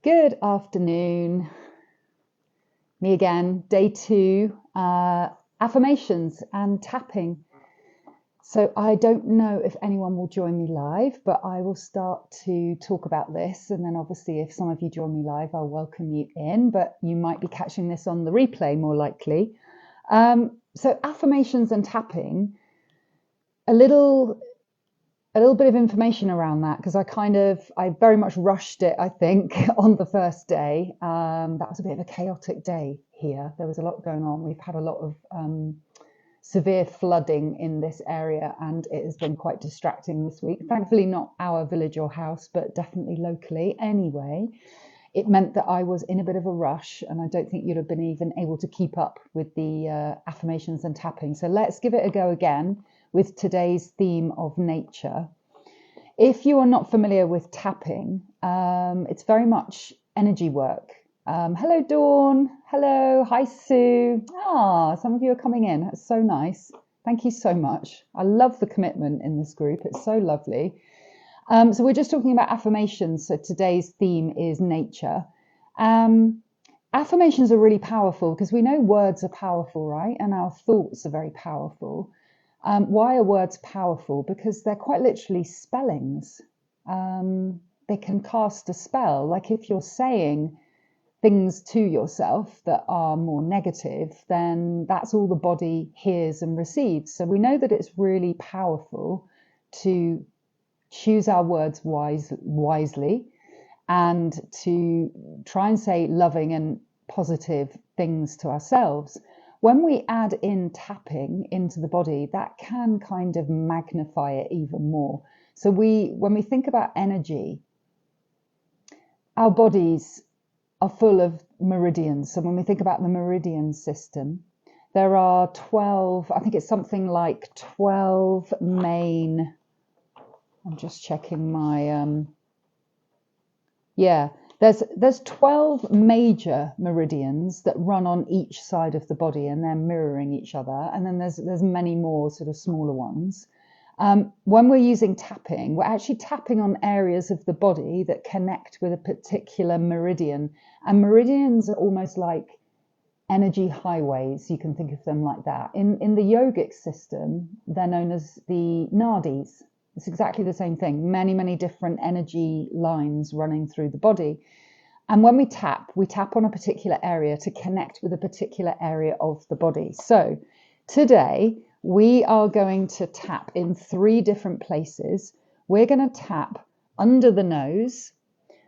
Good afternoon. Me again, day 2, affirmations and tapping. So I don't know if anyone will join me live, but I will start to talk about this. And then obviously if some of you join me live, I'll welcome you in, but you might be catching this on the replay more likely. So affirmations and tapping, a little bit of information around that, because I very much rushed it, I think, on the first day. That was a bit of a chaotic day here. There was a lot going on. We've had a lot of severe flooding in this area, and it has been quite distracting this week. Thankfully, not our village or house, but definitely locally. Anyway, it meant that I was in a bit of a rush, and I don't think you'd have been even able to keep up with the affirmations and tapping. So let's give it a go again with today's theme of nature. If you are not familiar with tapping, it's very much energy work. Hello, Dawn. Hello. Hi, Sue. Some of you are coming in. That's so nice. Thank you so much. I love the commitment in this group. It's so lovely. So we're just talking about affirmations. So today's theme is nature. Affirmations are really powerful because we know words are powerful, right? And our thoughts are very powerful. Why are words powerful? Because they're quite literally spellings. They can cast a spell. Like if you're saying things to yourself that are more negative, then that's all the body hears and receives. So we know that it's really powerful to choose our words wisely and to try and say loving and positive things to ourselves. When we add in tapping into the body, that can kind of magnify it even more. So when we think about energy, our bodies are full of meridians. So when we think about the meridian system, there are 12, I think it's something like 12 main, I'm just checking my, there's 12 major meridians that run on each side of the body, and they're mirroring each other. And then there's many more sort of smaller ones. When we're using tapping, we're actually tapping on areas of the body that connect with a particular meridian. And meridians are almost like energy highways. You can think of them like that. In the yogic system, they're known as the nadis. It's exactly the same thing. Many, many different energy lines running through the body. And when we tap on a particular area to connect with a particular area of the body. So today we are going to tap in 3 different places. We're going to tap under the nose,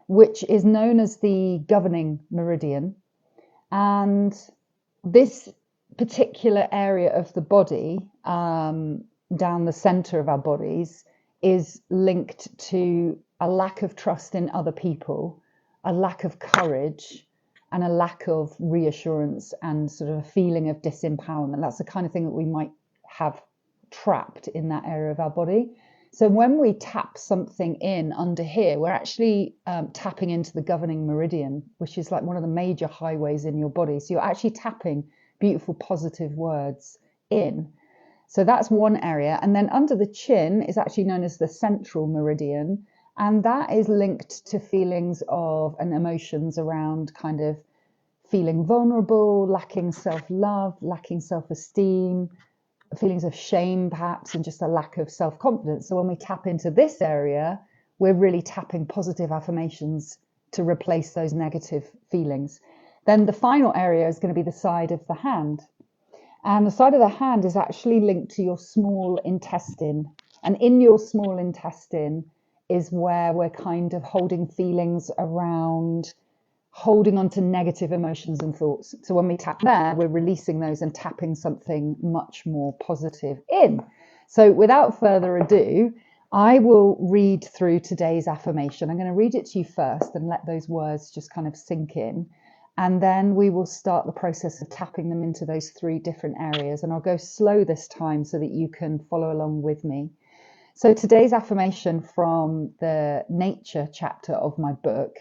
which is known as the governing meridian. And this particular area of the body, down the center of our bodies, is linked to a lack of trust in other people, a lack of courage, and a lack of reassurance and sort of a feeling of disempowerment. That's the kind of thing that we might have trapped in that area of our body. So when we tap something in under here, we're actually tapping into the governing meridian, which is like one of the major highways in your body. So you're actually tapping beautiful, positive words in. So that's one area. And then under the chin is actually known as the central meridian. And that is linked to feelings of and emotions around kind of feeling vulnerable, lacking self-love, lacking self-esteem, feelings of shame perhaps, and just a lack of self-confidence. So when we tap into this area, we're really tapping positive affirmations to replace those negative feelings. Then the final area is going to be the side of the hand. And the side of the hand is actually linked to your small intestine. And in your small intestine is where we're kind of holding feelings around holding on to negative emotions and thoughts. So when we tap there, we're releasing those and tapping something much more positive in. So without further ado, I will read through today's affirmation. I'm going to read it to you first and let those words just kind of sink in. And then we will start the process of tapping them into those 3 different areas. And I'll go slow this time so that you can follow along with me. So today's affirmation from the nature chapter of my book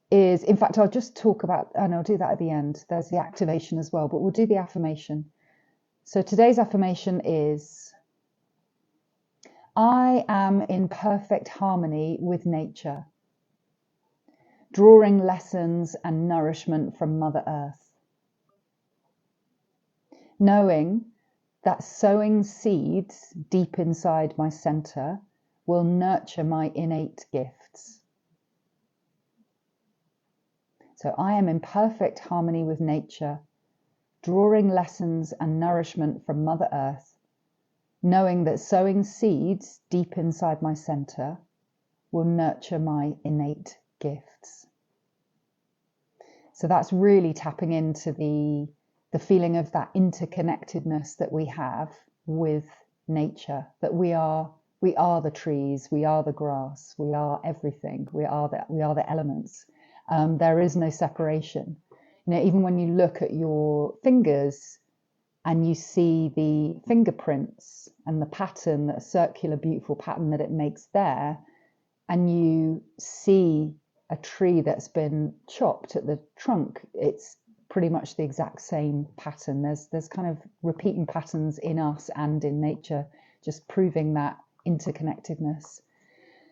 is, in fact, I'll just talk about, and I'll do that at the end. There's the activation as well, but we'll do the affirmation. So today's affirmation is, I am in perfect harmony with nature. drawing lessons and nourishment from Mother Earth, knowing that sowing seeds deep inside my center will nurture my innate gifts. So I am in perfect harmony with nature, drawing lessons and nourishment from Mother Earth, knowing that sowing seeds deep inside my center will nurture my innate gifts. So that's really tapping into the feeling of that interconnectedness that we have with nature, that we are the trees, we are the grass, we are everything, we are the elements. There is no separation. Even when you look at your fingers and you see the fingerprints and the pattern, that circular, beautiful pattern that it makes there, and you see a tree that's been chopped at the trunk, it's pretty much the exact same pattern. There's kind of repeating patterns in us and in nature, just proving that interconnectedness.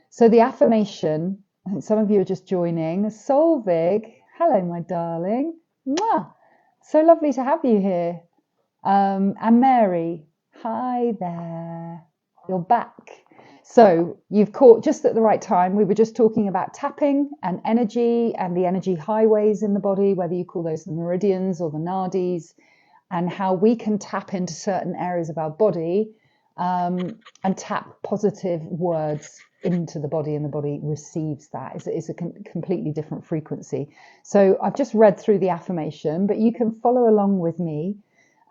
So the affirmation, I think some of you are just joining. Solvig, hello, my darling. Mwah! So lovely to have you here. And Mary, hi there. You're back. So you've caught just at the right time. We were just talking about tapping and energy and the energy highways in the body, whether you call those the meridians or the nadis, and how we can tap into certain areas of our body and tap positive words into the body, and the body receives that. It's a completely different frequency. So I've just read through the affirmation, but you can follow along with me.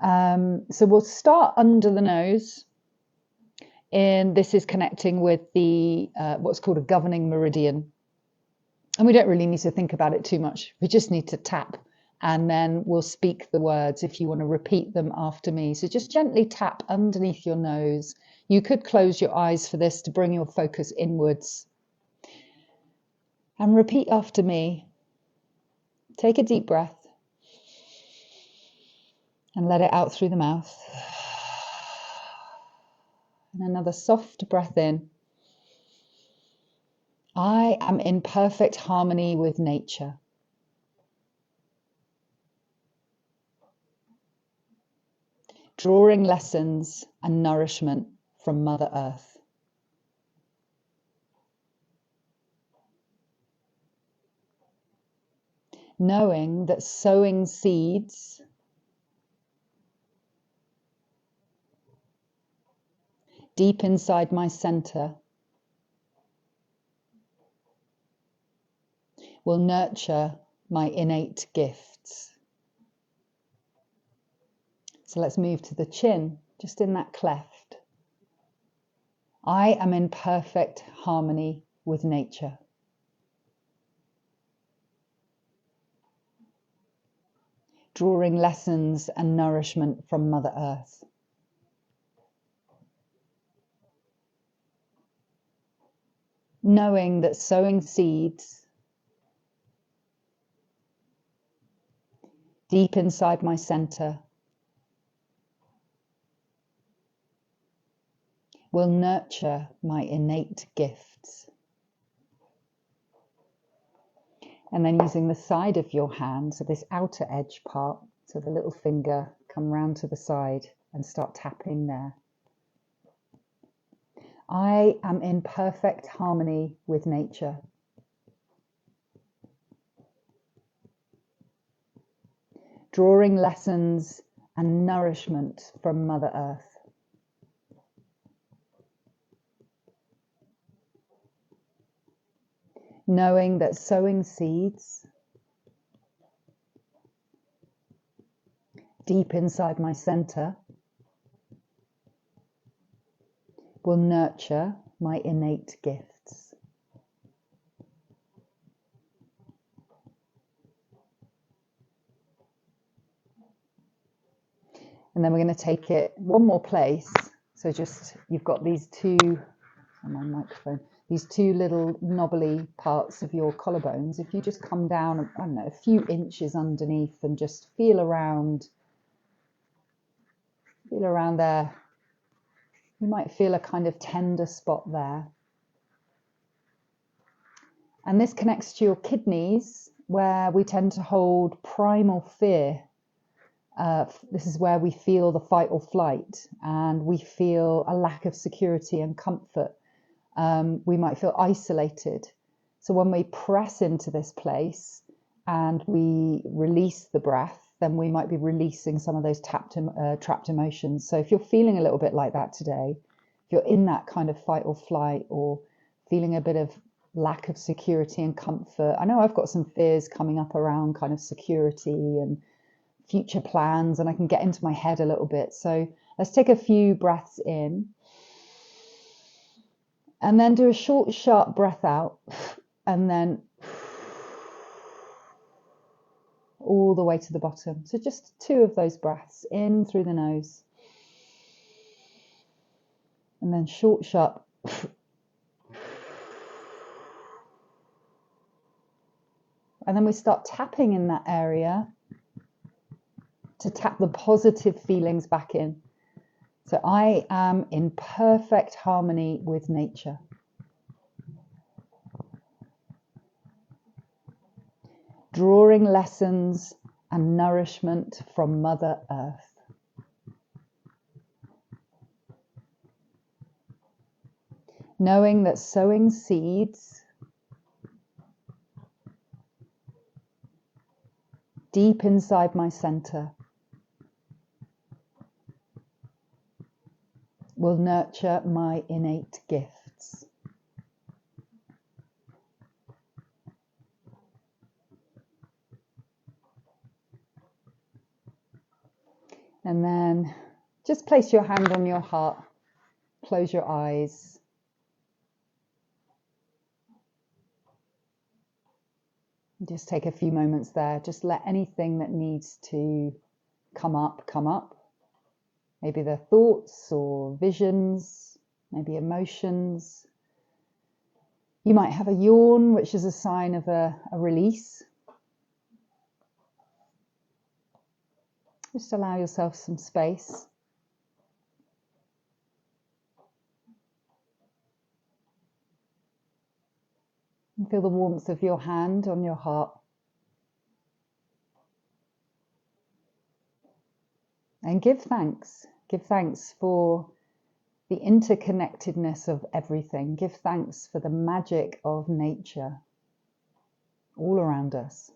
So we'll start under the nose. And this is connecting with the what's called a governing meridian. And we don't really need to think about it too much. We just need to tap, and then we'll speak the words if you want to repeat them after me. So just gently tap underneath your nose. You could close your eyes for this to bring your focus inwards. And repeat after me. Take a deep breath and let it out through the mouth. And another soft breath in. I am in perfect harmony with nature. Drawing lessons and nourishment from Mother Earth. Knowing that sowing seeds deep inside my center will nurture my innate gifts. So let's move to the chin, just in that cleft. I am in perfect harmony with nature. Drawing lessons and nourishment from Mother Earth. Knowing that sowing seeds deep inside my center will nurture my innate gifts. And then using the side of your hand, so this outer edge part, so the little finger, come round to the side and start tapping there. I am in perfect harmony with nature. Drawing lessons and nourishment from Mother Earth. Knowing that sowing seeds deep inside my center will nurture my innate gifts. And then we're going to take it one more place. So just, you've got these two, on my microphone, these two little knobbly parts of your collarbones. If you just come down, I don't know, a few inches underneath and just feel around there. You might feel a kind of tender spot there. And this connects to your kidneys, where we tend to hold primal fear. This is where we feel the fight or flight, and we feel a lack of security and comfort. We might feel isolated. So when we press into this place and we release the breath, then we might be releasing some of those trapped emotions. So if you're feeling a little bit like that today, if you're in that kind of fight or flight, or feeling a bit of lack of security and comfort, I know I've got some fears coming up around kind of security and future plans, and I can get into my head a little bit. So let's take a few breaths in and then do a short, sharp breath out, and then all the way to the bottom. So just 2 of those breaths in through the nose, and then short, sharp, and then we start tapping in that area to tap the positive feelings back in. So I am in perfect harmony with nature. Drawing lessons and nourishment from Mother Earth. Knowing that sowing seeds deep inside my center will nurture my innate gifts. And then just place your hand on your heart, close your eyes. Just take a few moments there. Just let anything that needs to come up. Maybe the thoughts or visions, maybe emotions. You might have a yawn, which is a sign of a release. Just allow yourself some space. And feel the warmth of your hand on your heart. And give thanks. Give thanks for the interconnectedness of everything. Give thanks for the magic of nature all around us.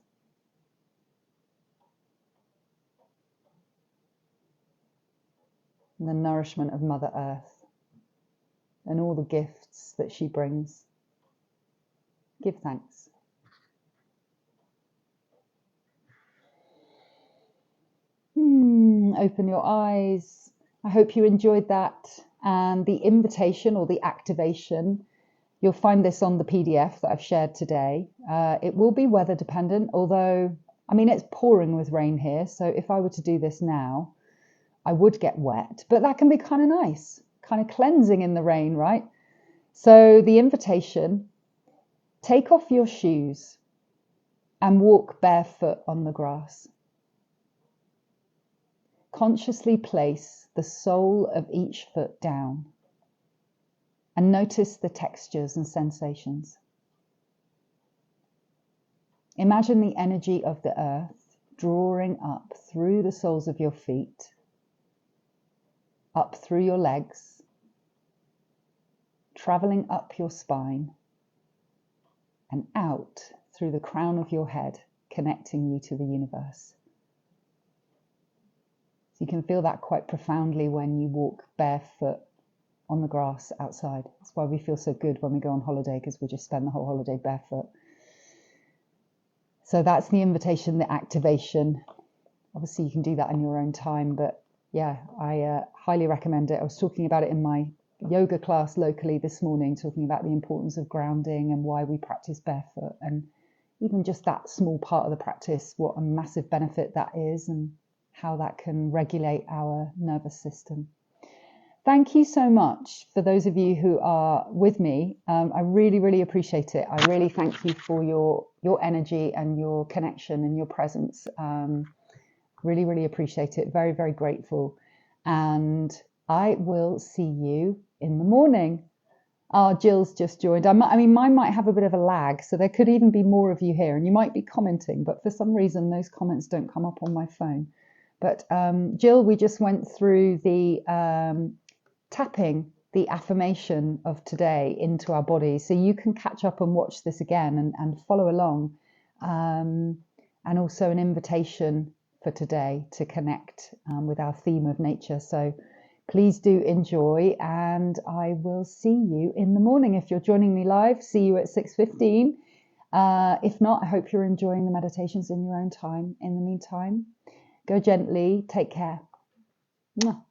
And the nourishment of Mother Earth and all the gifts that she brings. Give thanks. Open your eyes. I hope you enjoyed that. And the invitation or the activation, you'll find this on the PDF that I've shared today. It will be weather dependent, although, I mean, it's pouring with rain here. So if I were to do this now, I would get wet, but that can be kind of nice, kind of cleansing in the rain, right? So the invitation, take off your shoes and walk barefoot on the grass. Consciously place the sole of each foot down and notice the textures and sensations. Imagine the energy of the earth drawing up through the soles of your feet, up through your legs, traveling up your spine and out through the crown of your head, connecting you to the universe. So you can feel that quite profoundly when you walk barefoot on the grass outside. That's why we feel so good when we go on holiday, because we just spend the whole holiday barefoot. So that's the invitation, the activation. Obviously you can do that in your own time, but yeah, I highly recommend it. I was talking about it in my yoga class locally this morning, talking about the importance of grounding and why we practice barefoot, and even just that small part of the practice, what a massive benefit that is and how that can regulate our nervous system. Thank you so much for those of you who are with me. I really, really appreciate it. I really thank you for your energy and your connection and your presence. Really, really appreciate it. Very, very grateful. And I will see you in the morning. Oh, Jill's just joined. I mean, mine might have a bit of a lag, so there could even be more of you here, and you might be commenting, but for some reason those comments don't come up on my phone. But Jill, we just went through the tapping the affirmation of today into our body, so you can catch up and watch this again and follow along, and also an invitation for today to connect with our theme of nature. So please do enjoy, and I will see you in the morning. If you're joining me live, see you at 6:15. If not, I hope you're enjoying the meditations in your own time. In the meantime, go gently, take care. Mwah.